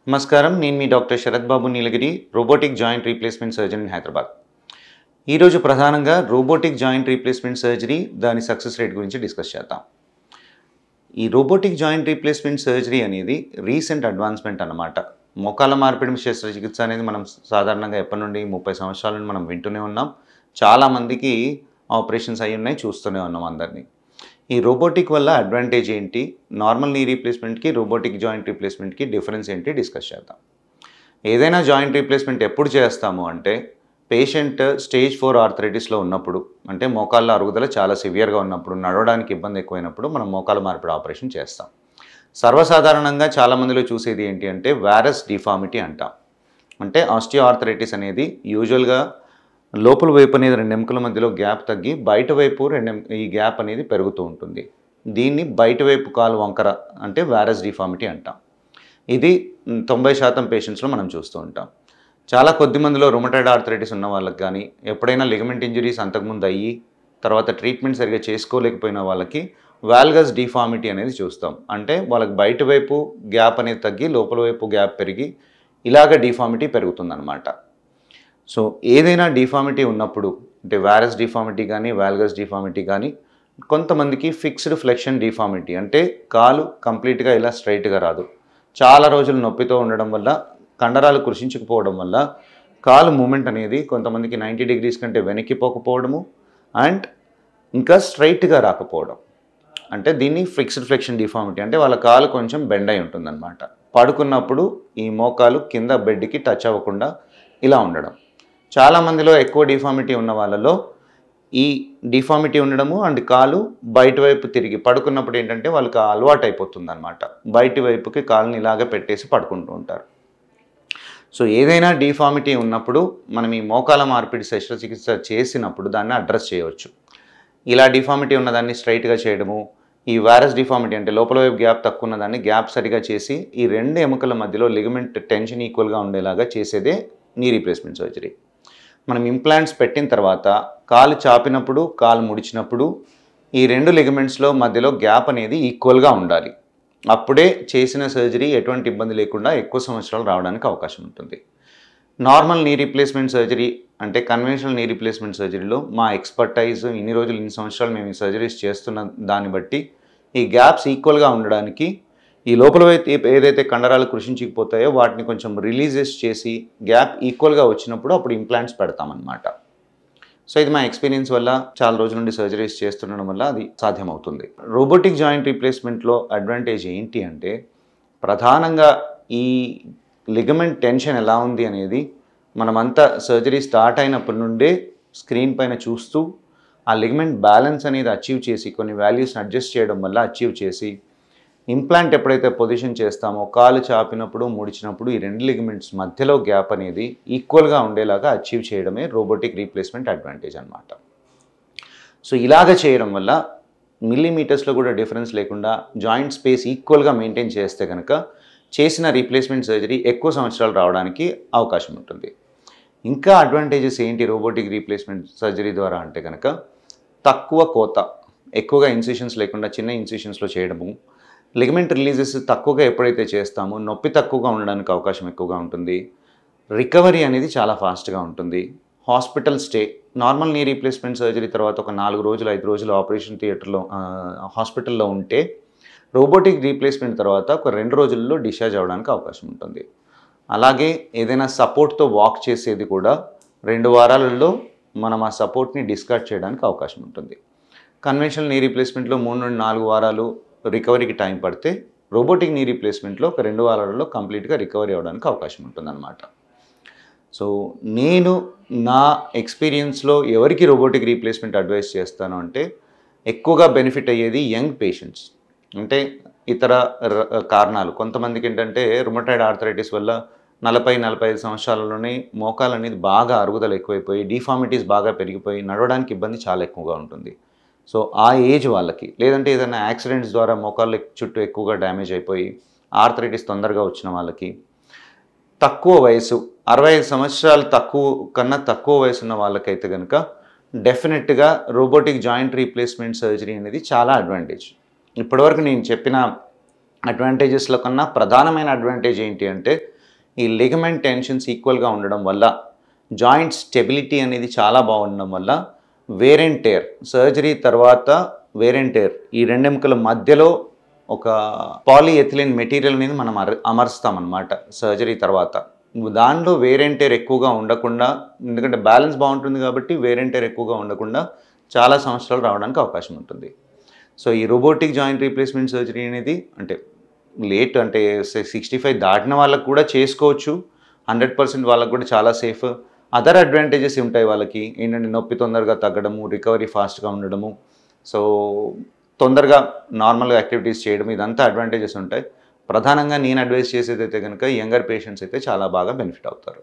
నమస్కారం. నేను మీ doctor Sharath Babu Neelagiri, robotic joint replacement surgeon in Hyderabad. ఈరోజు ప్రధానంగా రోబోటిక్ జాయింట్ రీప్లేస్మెంట్ సర్జరీ దాని సక్సెస్ రేట్ గురించి డిస్కస్ చేద్దాం. ఈ రోబోటిక్ జాయింట్ రీప్లేస్మెంట్ సర్జరీ అనేది రీసెంట్ అడ్వాన్స్మెంట్ అన్నమాట. మోకాళ్ళ మార్పిడి శస్త్రచికిత్స అనేది మనం సాధారణంగా ఎప్పటి నుండి 30 సంవత్సరాల నుండి మనం వింటూనే ఉన్నాం. చాలామందికి ఆపరేషన్స్ అయి ఉన్నాయి, చూస్తూనే ఉన్నాం అందరినీ. ఈ రోబోటిక్ వల్ల అడ్వాంటేజ్ ఏంటి, నార్మల్ నీ రీప్లేస్మెంట్కి రోబోటిక్ జాయింట్ రీప్లేస్మెంట్కి డిఫరెన్స్ ఏంటి డిస్కస్ చేద్దాం. ఏదైనా జాయింట్ రీప్లేస్మెంట్ ఎప్పుడు చేస్తాము అంటే పేషెంట్ స్టేజ్ 4 ఆర్థరైటిస్లో ఉన్నప్పుడు, అంటే మోకాళ్ళ అరుగుదల చాలా సివియర్గా ఉన్నప్పుడు, నడవడానికి ఇబ్బంది ఎక్కువైనప్పుడు మనం మోకాళ్ళ మార్పిడి ఆపరేషన్ చేస్తాం. సర్వసాధారణంగా చాలామందిలో చూసేది ఏంటి అంటే వారస్ డిఫార్మిటీ అంటాం. అంటే ఆస్టియో ఆర్థరైటిస్ అనేది యూజువల్గా లోపల వైపు అనేది 2 ఎముకల మధ్యలో గ్యాప్ తగ్గి బయట వైపు ఈ గ్యాప్ అనేది పెరుగుతూ ఉంటుంది. దీన్ని బయట వైపు కాలు వంకర అంటే వారస్ డిఫార్మిటీ అంటాం. ఇది 90% పేషెంట్స్లో మనం చూస్తూ ఉంటాం. చాలా కొద్ది మందిలో రుమటాయిడ్ ఆర్థరైటిస్ ఉన్న వాళ్ళకి కానీ, ఎప్పుడైనా లిగమెంట్ ఇంజరీస్ అంతకుముందు అయ్యి తర్వాత ట్రీట్మెంట్ సరిగ్గా చేసుకోలేకపోయిన వాళ్ళకి వాల్గస్ డిఫార్మిటీ అనేది చూస్తాం. అంటే వాళ్ళకి బయట వైపు గ్యాప్ అనేది తగ్గి లోపల వైపు గ్యాప్ పెరిగి ఇలాగ డిఫార్మిటీ పెరుగుతుందన్నమాట. సో ఏదైనా డిఫార్మిటీ ఉన్నప్పుడు, అంటే వారస్ డిఫార్మిటీ కానీ వాల్గస్ డిఫార్మిటీ కానీ, కొంతమందికి ఫిక్స్డ్ ఫ్లెక్షన్ డిఫార్మిటీ అంటే కాలు కంప్లీట్గా ఇలా స్ట్రైట్గా రాదు. చాలా రోజులు నొప్పితో ఉండడం వల్ల, కండరాలు కృషించకపోవడం వల్ల కాలు మూమెంట్ అనేది కొంతమందికి 90 డిగ్రీస్ కంటే వెనక్కి పోకపోవడము అండ్ ఇంకా స్ట్రైట్గా రాకపోవడం. అంటే దీన్ని ఫిక్స్డ్ ఫ్లెక్షన్ డిఫార్మిటీ అంటే వాళ్ళ కాలు కొంచెం బెండ్ అయి ఉంటుందన్నమాట. పడుకున్నప్పుడు ఈ మోకాలు కింద బెడ్కి టచ్ అవ్వకుండా ఇలా ఉండడం. చాలామందిలో ఎక్కువ డిఫార్మిటీ ఉన్న వాళ్ళలో ఈ డిఫార్మిటీ ఉండడము అండ్ కాలు బయట వైపు తిరిగి పడుకున్నప్పుడు ఏంటంటే వాళ్ళకి అలవాటు అయిపోతుంది అనమాట. బయటి వైపుకి కాలుని ఇలాగ పెట్టేసి పడుకుంటూ ఉంటారు. సో ఏదైనా డిఫార్మిటీ ఉన్నప్పుడు మనం ఈ మోకాల మార్పిడి శస్త్రచికిత్స చేసినప్పుడు దాన్ని అడ్రస్ చేయవచ్చు. ఇలా డిఫార్మిటీ ఉన్నదాన్ని స్ట్రైట్గా చేయడము, ఈ వారస్ డిఫార్మిటీ అంటే లోపల వైపు గ్యాప్ తక్కువ ఉన్నదాన్ని గ్యాప్ సరిగా చేసి ఈ 2 ఎముకల మధ్యలో లిగమెంట్ టెన్షన్ ఈక్వల్గా ఉండేలాగా చేసేదే నీ రీప్లేస్మెంట్ సర్జరీ. మనం ఇంప్లాంట్స్ పెట్టిన తర్వాత కాలు చాపినప్పుడు, కాలు ముడిచినప్పుడు ఈ 2 లిగమెంట్స్లో మధ్యలో గ్యాప్ అనేది ఈక్వల్గా ఉండాలి. అప్పుడే చేసిన సర్జరీ ఎటువంటి ఇబ్బంది లేకుండా ఎక్కువ సంవత్సరాలు రావడానికి అవకాశం ఉంటుంది. నార్మల్ నీ రీప్లేస్మెంట్ సర్జరీ అంటే కన్వెన్షనల్ నీ రీప్లేస్మెంట్ సర్జరీలో మా ఎక్స్పర్టైజ్ ఇన్ని రోజులు ఇన్ని సంవత్సరాలు మేము ఈ సర్జరీస్ చేస్తున్న దాన్ని బట్టి ఈ గ్యాప్స్ ఈక్వల్గా ఉండడానికి ఈ లోపల వైపు ఏదైతే కండరాలు కృషించకపోతాయో వాటిని కొంచెం రిలీజెస్ చేసి గ్యాప్ ఈక్వల్గా వచ్చినప్పుడు అప్పుడు ఇంప్లాంట్స్ పెడతామన్నమాట. సో ఇది మా ఎక్స్పీరియన్స్ వల్ల చాలా రోజుల నుండి సర్జరీస్ చేస్తుండడం వల్ల అది సాధ్యమవుతుంది. రోబోటిక్ జాయింట్ రీప్లేస్మెంట్లో అడ్వాంటేజ్ ఏంటి అంటే ప్రధానంగా ఈ లిగమెంట్ టెన్షన్ ఎలా ఉంది అనేది మనమంతా సర్జరీ స్టార్ట్ అయినప్పటి నుండే స్క్రీన్ పైన చూస్తూ ఆ లిగమెంట్ బ్యాలెన్స్ అనేది అచీవ్ చేసి కొన్ని వాల్యూస్ని అడ్జస్ట్ చేయడం వల్ల అచీవ్ చేసి ఇంప్లాంట్ ఎప్పుడైతే పొజిషన్ చేస్తామో కాలు చాపినప్పుడు ముడిచినప్పుడు ఈ 2 లిగమెంట్స్ మధ్యలో గ్యాప్ అనేది ఈక్వల్గా ఉండేలాగా అచీవ్ చేయడమే రోబోటిక్ రీప్లేస్మెంట్ అడ్వాంటేజ్ అనమాట. సో ఇలాగ చేయడం వల్ల మిల్లీమీటర్స్లో కూడా డిఫరెన్స్ లేకుండా జాయింట్ స్పేస్ ఈక్వల్గా మెయింటైన్ చేస్తే కనుక చేసిన రీప్లేస్మెంట్ సర్జరీ ఎక్కువ సంవత్సరాలు రావడానికి అవకాశం ఉంటుంది. ఇంకా అడ్వాంటేజెస్ ఏంటి రోబోటిక్ రీప్లేస్మెంట్ సర్జరీ ద్వారా అంటే కనుక తక్కువ కోత, ఎక్కువగా ఇన్సిషన్స్ లేకుండా చిన్న ఇన్సిషన్స్లో చేయడము, లిగమెంట్ రిలీజెస్ తక్కువగా ఎప్పుడైతే చేస్తామో నొప్పి తక్కువగా ఉండడానికి అవకాశం ఎక్కువగా ఉంటుంది. రికవరీ అనేది చాలా ఫాస్ట్గా ఉంటుంది. Hospital stay normal knee replacement surgery తర్వాత ఒక 4 రోజులు 5 రోజులు ఆపరేషన్ థియేటర్లో హాస్పిటల్లో ఉంటే రోబోటిక్ రీప్లేస్మెంట్ తర్వాత ఒక 2 రోజుల్లో డిశ్చార్జ్ అవ్వడానికి అవకాశం ఉంటుంది. అలాగే ఏదైనా సపోర్ట్తో వాక్ చేసేది కూడా 2 వారాలలో మనం ఆ సపోర్ట్ని డిస్కార్డ్ చేయడానికి అవకాశం ఉంటుంది. కన్వెన్షనల్ నీ రీప్లేస్మెంట్లో 3 నుండి 4 వారాలు రికవరీకి టైం పడితే రోబోటిక్ నీ రీప్లేస్మెంట్లో ఒక 2 వారాలలో కంప్లీట్గా రికవరీ అవ్వడానికి అవకాశం ఉంటుందన్నమాట. సో నేను నా ఎక్స్పీరియన్స్లో ఎవరికి రోబోటిక్ రీప్లేస్మెంట్ అడ్వైస్ చేస్తాను అంటే ఎక్కువగా బెనిఫిట్ అయ్యేది యంగ్ పేషెంట్స్. అంటే ఇతర కారణాలు కొంతమందికి ఏంటంటే రుమటాయిడ్ ఆర్థరైటిస్ వల్ల 40-45 సంవత్సరాలలోనే మోకాలు అనేది బాగా అరుగుదల ఎక్కువైపోయి డిఫార్మిటీస్ బాగా పెరిగిపోయి నడవడానికి ఇబ్బంది చాలా ఎక్కువగా ఉంటుంది. సో ఆ ఏజ్ వాళ్ళకి, లేదంటే ఏదైనా యాక్సిడెంట్స్ ద్వారా మోకాళ్ళ చుట్టూ ఎక్కువగా డ్యామేజ్ అయిపోయి ఆర్థరైటిస్ తొందరగా వచ్చిన వాళ్ళకి, తక్కువ వయసు 65 సంవత్సరాలు తక్కువ వయసు ఉన్న వాళ్ళకైతే కనుక డెఫినెట్గా రోబోటిక్ జాయింట్ రీప్లేస్మెంట్ సర్జరీ అనేది చాలా అడ్వాంటేజ్. ఇప్పటివరకు నేను చెప్పిన అడ్వాంటేజెస్లో కన్నా ప్రధానమైన అడ్వాంటేజ్ ఏంటి అంటే ఈ లిగమెంట్ టెన్షన్స్ ఈక్వల్గా ఉండడం వల్ల జాయింట్ స్టెబిలిటీ అనేది చాలా బాగుండడం వల్ల వేర్ అండ్ టేర్ సర్జరీ తర్వాత వేర్ అండ్ టేర్ ఈ రెండెముకల మధ్యలో ఒక పాలీఎథిలిన్ మెటీరియల్ అనేది మనం అమరుస్తామన్నమాట సర్జరీ తర్వాత. దానిలో వేర్ అండ్ టేర్ ఎక్కువగా ఉండకుండా, ఎందుకంటే బ్యాలెన్స్ బాగుంటుంది కాబట్టి వేర్ అండ్ టేర్ ఎక్కువగా ఉండకుండా చాలా సంవత్సరాలు రావడానికి అవకాశం ఉంటుంది. సో ఈ రోబోటిక్ జాయింట్ రీప్లేస్మెంట్ సర్జరీ అనేది అంటే లేట్ అంటే 65 దాటిన వాళ్ళకు కూడా చేసుకోవచ్చు. 100% వాళ్ళకు కూడా చాలా సేఫ్. అదర్ అడ్వాంటేజెస్ ఉంటాయి వాళ్ళకి. ఏంటంటే నొప్పి తొందరగా తగ్గడము, రికవరీ ఫాస్ట్గా ఉండడము, సో తొందరగా నార్మల్గా యాక్టివిటీస్ చేయడం, ఇదంతా అడ్వాంటేజెస్ ఉంటాయి. ప్రధానంగా నేను అడ్వైస్ చేసేదైతే కనుక యంగర్ పేషెంట్స్ అయితే చాలా బాగా బెనిఫిట్ అవుతారు.